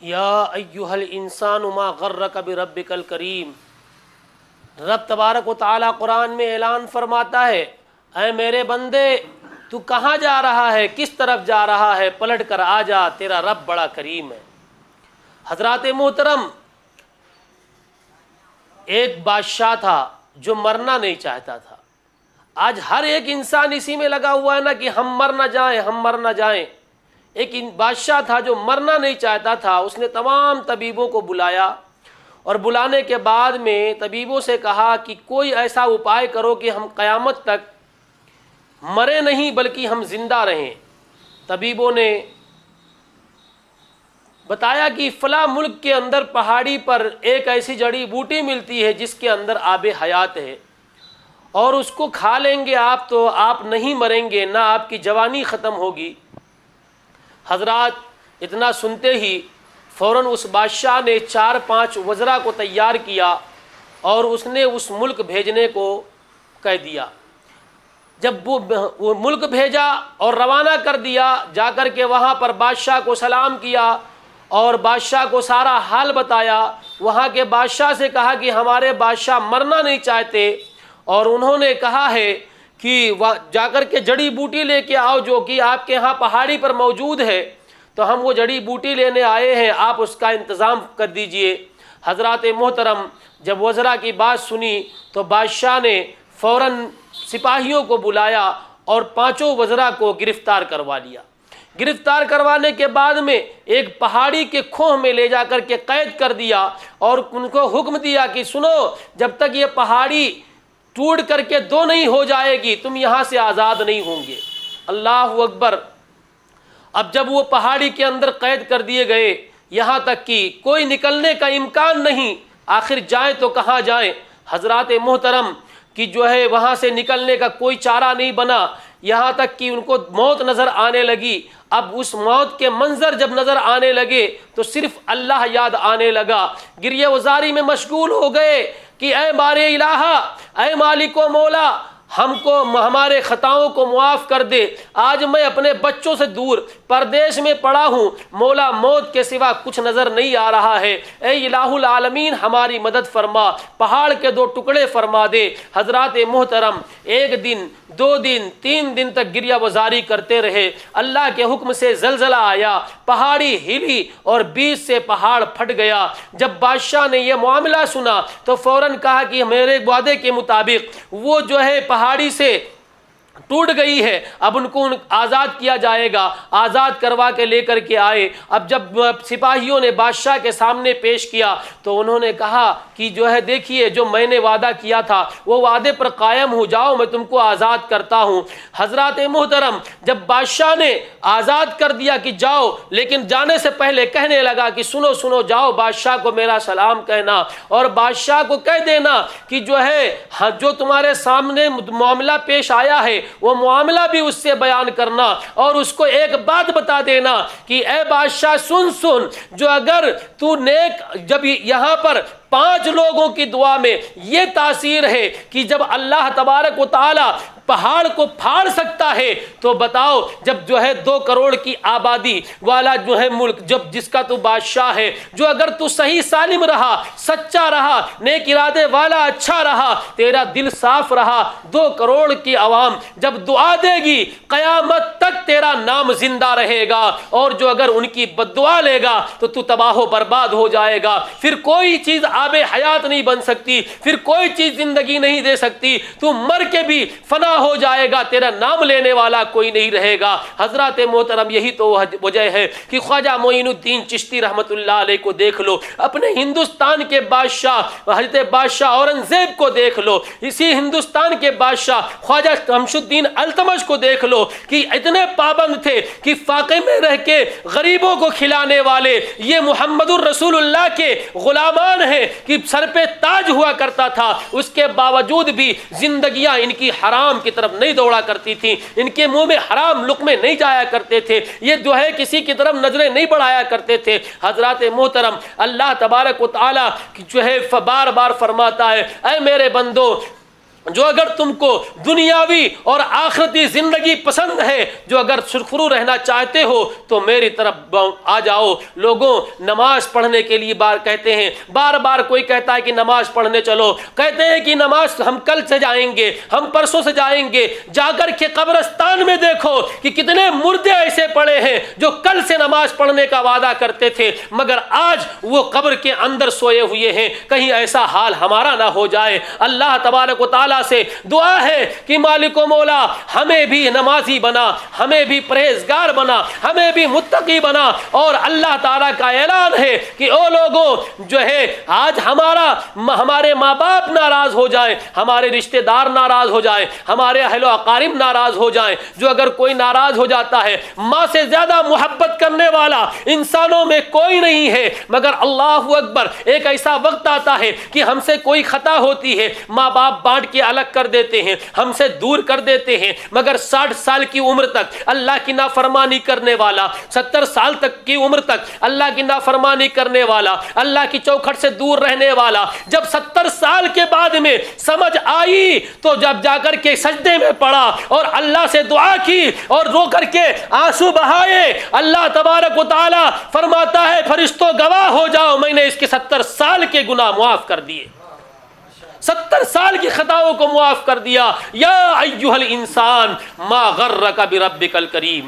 یا ایہا الانسان ما غرک بربک الکریم۔ رب تبارک و تعالیٰ قرآن میں اعلان فرماتا ہے، اے میرے بندے تو کہاں جا رہا ہے، کس طرف جا رہا ہے، پلٹ کر آ جا، تیرا رب بڑا کریم ہے۔ حضرات محترم، ایک بادشاہ تھا جو مرنا نہیں چاہتا تھا۔ آج ہر ایک انسان اسی میں لگا ہوا ہے نا کہ ہم مر نہ جائیں، ہم مر نہ جائیں۔ ایک بادشاہ تھا جو مرنا نہیں چاہتا تھا، اس نے تمام طبیبوں کو بلایا اور بلانے کے بعد میں طبیبوں سے کہا کہ کوئی ایسا اپائے کرو کہ ہم قیامت تک مرے نہیں بلکہ ہم زندہ رہیں۔ طبیبوں نے بتایا کہ فلاں ملک کے اندر پہاڑی پر ایک ایسی جڑی بوٹی ملتی ہے جس کے اندر آب حیات ہے، اور اس کو کھا لیں گے آپ تو آپ نہیں مریں گے، نہ آپ کی جوانی ختم ہوگی۔ حضرات اتنا سنتے ہی فوراً اس بادشاہ نے 4-5 وزراء کو تیار کیا اور اس نے اس ملک بھیجنے کو کہہ دیا۔ جب وہ ملک بھیجا اور روانہ کر دیا، جا کر کے وہاں پر بادشاہ کو سلام کیا اور بادشاہ کو سارا حال بتایا۔ وہاں کے بادشاہ سے کہا کہ ہمارے بادشاہ مرنا نہیں چاہتے، اور انہوں نے کہا ہے کہ جا کر کے جڑی بوٹی لے کے آؤ جو کہ آپ کے ہاں پہاڑی پر موجود ہے، تو ہم وہ جڑی بوٹی لینے آئے ہیں، آپ اس کا انتظام کر دیجئے۔ حضرات محترم، جب وزراء کی بات سنی تو بادشاہ نے فوراً سپاہیوں کو بلایا اور 5 وزراء کو گرفتار کروا لیا۔ گرفتار کروانے کے بعد میں ایک پہاڑی کے کھوہ میں لے جا کر کے قید کر دیا اور ان کو حکم دیا کہ سنو، جب تک یہ پہاڑی ٹوٹ کر کے 2 نہیں ہو جائے گی تم یہاں سے آزاد نہیں ہوں گے۔ اللہ اکبر۔ اب جب وہ پہاڑی کے اندر قید کر دیے گئے، یہاں تک کہ کوئی نکلنے کا امکان نہیں، آخر جائیں تو کہاں جائیں۔ حضرات محترم کہ جو ہے وہاں سے نکلنے کا کوئی چارہ نہیں بنا، یہاں تک کہ ان کو موت نظر آنے لگی۔ اب اس موت کے منظر جب نظر آنے لگے تو صرف اللہ یاد آنے لگا، گریہ وزاری میں مشغول ہو گئے کہ اے بارے الہ، اے مالک و مولا، ہم کو ہمارے خطاؤں کو معاف کر دے۔ آج میں اپنے بچوں سے دور پردیش میں پڑا ہوں، مولا موت کے سوا کچھ نظر نہیں آ رہا ہے، اے الہ العالمین ہماری مدد فرما، پہاڑ کے 2 ٹکڑے فرما دے۔ حضرات محترم 1 دن 2 دن 3 دن تک گریہ وزاری کرتے رہے۔ اللہ کے حکم سے زلزلہ آیا، پہاڑی ہلی اور بیچ سے پہاڑ پھٹ گیا۔ جب بادشاہ نے یہ معاملہ سنا تو فوراً کہا کہ میرے وعدے کے مطابق وہ جو ہے پہاڑی سے ٹوٹ گئی ہے، اب ان کو آزاد کیا جائے گا۔ آزاد کروا کے لے کر کے آئے۔ اب جب سپاہیوں نے بادشاہ کے سامنے پیش کیا تو انہوں نے کہا کہ جو ہے دیکھیے جو میں نے وعدہ کیا تھا وہ وعدے پر قائم ہو جاؤ، میں تم کو آزاد کرتا ہوں۔ حضرات محترم جب بادشاہ نے آزاد کر دیا کہ جاؤ، لیکن جانے سے پہلے کہنے لگا کہ سنو سنو، جاؤ بادشاہ کو میرا سلام کہنا اور بادشاہ کو کہہ دینا کہ جو ہے جو تمہارے سامنے معاملہ پیش آیا ہے وہ معاملہ بھی اس سے بیان کرنا، اور اس کو ایک بات بتا دینا کہ اے بادشاہ سن، جو اگر تو نیک، جب یہاں پر 5 لوگوں کی دعا میں یہ تاثیر ہے کہ جب اللہ تبارک و تعالی پہاڑ کو پھاڑ سکتا ہے تو بتاؤ جب جو ہے 2 کروڑ کی آبادی والا جو ہے ملک جس کا تو بادشاہ ہے، جو اگر تو صحیح سالم رہا، سچا رہا، نیک ارادے والا اچھا رہا، تیرا دل صاف رہا، 2 کروڑ کی عوام جب دعا دے گی قیامت تک تیرا نام زندہ رہے گا، اور جو اگر ان کی بد دعا لے گا تو تباہ و برباد ہو جائے گا۔ پھر کوئی چیز آب حیات نہیں بن سکتی، پھر کوئی چیز زندگی نہیں دے سکتی، تو مر کے بھی فنا ہو جائے گا، تیرا نام لینے والا کوئی نہیں رہے گا۔ حضرات محترم یہی تو وجہ ہے کہ خواجہ معین الدین چشتی رحمت اللہ علیہ کو دیکھ لو، اپنے ہندوستان کے بادشاہ حضرت بادشاہ اورنگزیب کو دیکھ لو، اسی ہندوستان کے بادشاہ خواجہ شمس الدین التمش کو دیکھ لو کہ اتنے پابند تھے کہ فاقے میں رہ کے غریبوں کو کھلانے والے یہ محمد الرسول اللہ کے غلامان ہیں کہ سر پہ تاج ہوا کرتا تھا، اس کے باوجود بھی زندگیاں ان کی حرام کی طرف نہیں دوڑا کرتی تھی، ان کے منہ میں حرام لقمے نہیں جایا کرتے تھے، یہ جو ہے کسی کی طرف نظریں نہیں بڑھایا کرتے تھے۔ حضرات محترم اللہ تبارک و تعالی جو ہے بار بار فرماتا ہے اے میرے بندو جو اگر تم کو دنیاوی اور آخرتی زندگی پسند ہے، جو اگر سرخرو رہنا چاہتے ہو تو میری طرف آ جاؤ۔ لوگوں نماز پڑھنے کے لیے بار کہتے ہیں، بار بار کوئی کہتا ہے کہ نماز پڑھنے چلو، کہتے ہیں کہ نماز ہم کل سے جائیں گے، ہم پرسوں سے جائیں گے۔ جا کر کے قبرستان میں دیکھو کہ کتنے مردے ایسے پڑے ہیں جو کل سے نماز پڑھنے کا وعدہ کرتے تھے مگر آج وہ قبر کے اندر سوئے ہوئے ہیں۔ کہیں ایسا حال ہمارا نہ ہو جائے۔ اللہ تبارک و تعالیٰ سے دعا ہے کہ مالک و مولا ہمیں بھی نمازی بنا، ہمیں بھی پرہیزگار بنا، ہمیں بھی متقی بنا۔ اور اللہ تعالیٰ کا اعلان ہے کہ او لوگوں جو ہے آج ہمارے ماں باپ ناراض ہو جائیں، ہمارے رشتہ دار ناراض ہو جائیں، ہمارے اہل و اقارب ناراض ہو جائیں، جو اگر کوئی ناراض ہو جاتا ہے، ماں سے زیادہ محبت کرنے والا انسانوں میں کوئی نہیں ہے مگر اللہ اکبر، ایک ایسا وقت آتا ہے کہ ہم سے کوئی خطا ہوتی ہے، ماں باپ بانٹ کے الگ کر دیتے ہیں، ہم سے دور کر دیتے ہیں، مگر 60 سال کی عمر تک اللہ کی نافرمانی کرنے والا، 70 سال تک کی عمر تک اللہ کی نافرمانی کرنے والا، اللہ کی چوکھٹ سے دور رہنے والا، جب 70 سال کے بعد میں سمجھ آئی تو جب جا کر کے سجدے میں پڑا اور اللہ سے دعا کی اور رو کر کے آنسو بہائے، اللہ تبارک و تعالی فرماتا ہے فرشتوں گواہ ہو جاؤ، میں نے اس کے 70 سال کے گناہ معاف کر دیے، 70 سال کی خطاؤں کو معاف کر دیا۔ یا ایھا الانسان ما غرک بربک الکریم۔